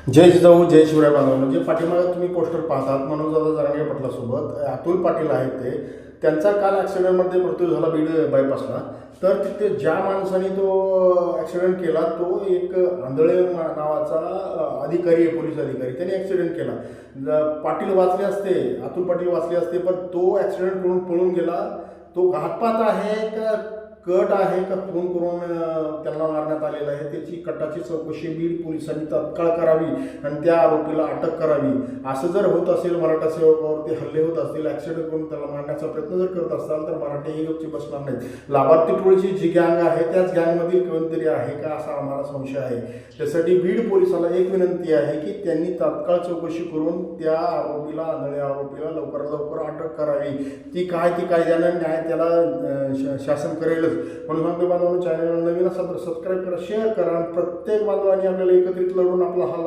जय जिजाऊ जय शिवराय बांधवांनो, जे पाठीमागे तुम्ही पोस्टर पाहतात मनोजदादा जरांगे पाटलासोबत अतुल पाटील आहेत त्यांचा काल ॲक्सिडेंटमध्ये मृत्यू झाला बीड बायपासला. तर तिथे ज्या माणसाने तो ॲक्सिडेंट केला तो एक आंधळे नावाचा अधिकारी आहे, पोलीस अधिकारी. त्याने ॲक्सिडेंट केला. पाटील वाचले असते, अतुल पाटील वाचले असते, पण तो ॲक्सिडेंट करून पळून गेला. तो घातपात आहे का कट आहे का फोन करून त्यांना मारण्यात आलेला आहे, त्याची कटाची चौकशी बीड पोलिसांनी तात्काळ करावी आणि त्या आरोपीला अटक करावी. असं जर होत असेल, मराठा सेवकावरती हल्ले होत असतील, ॲक्सिडेंट करून त्याला मारण्याचा प्रयत्न जर करत असाल तर मराठी हे गपची बसणार नाहीत. लाभार्थी टोळीची जी गँग आहे त्याच गँगमधील कोणतरी आहे का असा आम्हाला संशय आहे. त्यासाठी बीड पोलिसाला एक विनंती आहे की त्यांनी तात्काळ चौकशी करून त्या आरोपीला, आंधळे आरोपीला लवकरात लवकर अटक करावी. ती कायद्यानं न्याय त्याला शासन करेलच. म्हणून सांगतो बांधवांनो, चॅनलला नवीन असाल तर सबस्क्राईब करा, शेअर करा. प्रत्येक बांधवांनी आपल्याला एकत्रित लढून आपला हा